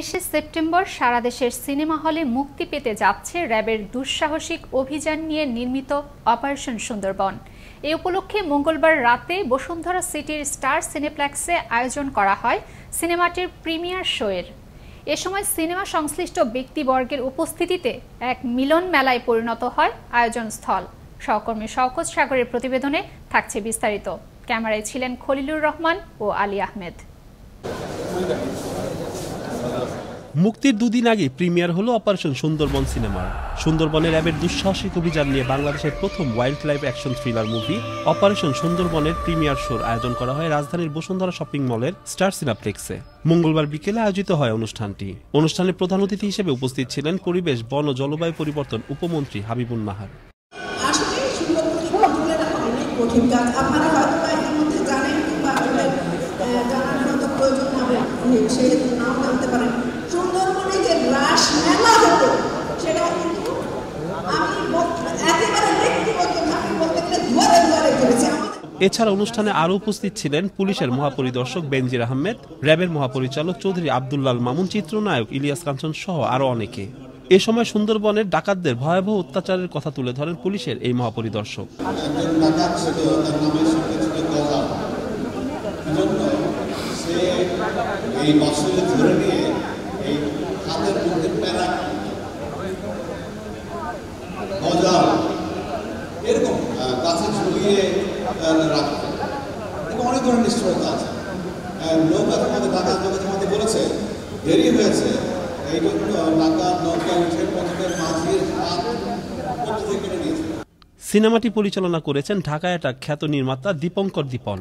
23শে September সারা দেশের cinema হলে মুক্তি পেতে যাচ্ছে র্যাবের দুঃসাহসিক অভিযান নিয়ে নির্মিত অপারেশন সুন্দরবন। এই উপলক্ষে মঙ্গলবার রাতে বসুন্ধরা সিটির স্টার সিনেপ্লেক্সে আয়োজন করা হয় সিনেমাটির প্রিমিয়ার শোয়ের। এ সময় সিনেমা সংশ্লিষ্ট ব্যক্তিবর্গের উপস্থিতিতে এক মিলন মেলায় পরিণত হয় আয়োজন স্থল। সহকর্মী শওকত সাগরের প্রতিবেদনে থাকছে বিস্তারিত। ক্যামেরায় ছিলেন খলিলুর রহমান ও আলী আহমেদ। মুক্তির দুদিন আগে প্রিমিয়ার হলো অপারেশন সুন্দরবন সিনেমার। সুন্দরবনের র্যাবের দুঃসাহসিক অভিযান নিয়ে বাংলাদেশের প্রথম wild life action thriller movie operation সুন্দরবনের প্রিমিয়ার শোর আয়োজন করা হয় রাজধানীর বসুন্ধরা শপিং মলের স্টার সিনেপ্লেক্সে। মঙ্গলবার বিকেলে আয়োজিত হয় অনুষ্ঠানটি। অনুষ্ঠানে প্রধান অতিথি হিসেবে উপস্থিত ছিলেন পরিবেশ, বন ও জলবায়ু পরিবর্তন উপমন্ত্রী হাবিবুন নাহার। এছাড়া অনুষ্ঠানে আরও উপস্থিত ছিলেন পুলিশের মহাপরিদর্শক বেনজির আহমেদ, র্যাবের মহাপরিচালক চৌধুরী আব্দুল্লাল মামুন, চিত্রনায়ক ইলিয়াস কাঞ্চন সহ আরও অনেকে। এ সময় সুন্দরবনের ডাকাতদের ভয়াবহ অত্যাচারের কথা তুলে ধরেন পুলিশের এই মহাপরিদর্শক। এরকম গাছে ঝুলিয়ে রাখতে এবং অনেক ধরনের নিশ্চয়তা আছে। লোক আমাদের ঢাকা আমাদের বলেছে দেরি হয়েছে, এই জন্য ঢাকা নৌকা উঠে পথের মাঝির হাত থেকে কেটে নিয়েছে। সিনেমাটি পরিচালনা করেছেন ঢাকা অ্যাটাক খ্যাত নির্মাতা দীপঙ্কর দীপন।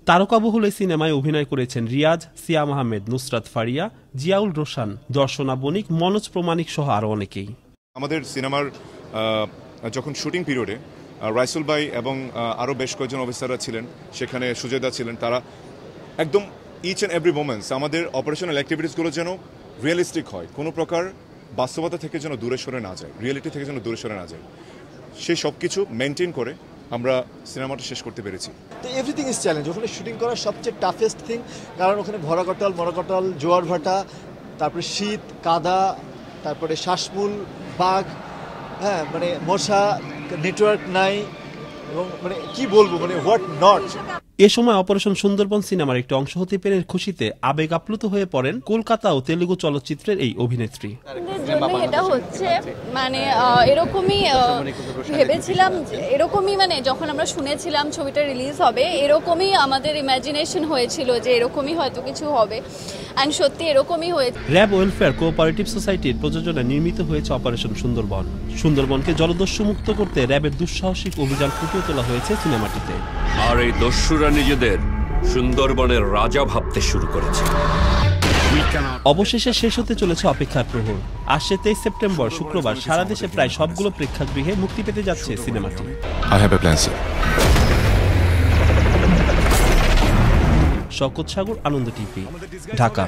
তারকাবহুল এই সিনেমায় অভিনয় করেছেন রিয়াজ, সিয়াম আহমেদ, নুসরাত ফারিয়া, জিয়াউল রোশান, দর্শনা বণিক, মনোজ প্রমাণিক সহ আরও অনেকেই। আমাদের সিনেমার যখন শুটিং পিরিয়ডে রাইসুল ভাই এবং আরও বেশ কয়েকজন অফিসাররা ছিলেন, সেখানে সুজয়দা ছিলেন, তারা একদম ইচ অ্যান্ড এভরি মোমেন্টস আমাদের অপারেশনাল অ্যাক্টিভিটিসগুলো যেন রিয়েলিস্টিক হয়, কোনো প্রকার বাস্তবতা থেকে যেন দূরে সরে না যায়, রিয়েলিটি থেকে যেন দূরে সরে না যায়, সেই সব কিছু মেনটেন করে আমরা সিনেমাটা শেষ করতে পেরেছি। তো এভরিথিং ইজ চ্যালেঞ্জ। ওখানে শুটিং করার সবচেয়ে টাফেস্ট থিং, কারণ ওখানে ভরাকটল, মরাকটল, জোয়ার ভাটা, তারপরে শীত, কাদা, তারপরে শ্বাসমূল, বাঘ, হ্যাঁ মানে মশা, নেটওয়ার্ক নাই, এবং মানে কি বলবো, মানে হোয়াট নট। এ সময় অপারেশন সুন্দরবন সিনেমার একটি অংশ হতে পেরে খুশিতে আবেগ আপ্লুত হয়ে পড়েন কলকাতা ও তেলুগু চলচ্চিত্রের এই অভিনেত্রী। এটা হচ্ছে মানে এরকমই ভেবেছিলাম, এরকমই মানে যখন আমরা শুনেছিলাম ছবিটা রিলিজ হবে, এরকমই আমাদের ইমাজিনেশন হয়েছিল যে এরকমই হয়তো কিছু হবে, অ্যান্ড সত্যি এরকমই হয়েছে। র্যাব ওয়েলফেয়ার কোঅপারেটিভ সোসাইটির প্রযোজনায় নির্মিত হয়েছে অপারেশন সুন্দরবন। সুন্দরবনকে জলদস্যু মুক্ত করতে র্যাবের দুঃসাহসিক অভিযান ফুটিয়ে তোলা হয়েছে সিনেমাটিতে। আর এই দস্যুরা নিজেদের সুন্দরবনের রাজা ভাবতে শুরু করেছে। অবশেষে শেষ হতে চলেছে অপেক্ষার প্রহর। আসছে 23 সেপ্টেম্বর শুক্রবার সারা দেশে প্রায় সবগুলো প্রেক্ষাগৃহে মুক্তি পেতে যাচ্ছে সিনেমাটি। শওকত সাগর, আনন্দ টিভি, ঢাকা।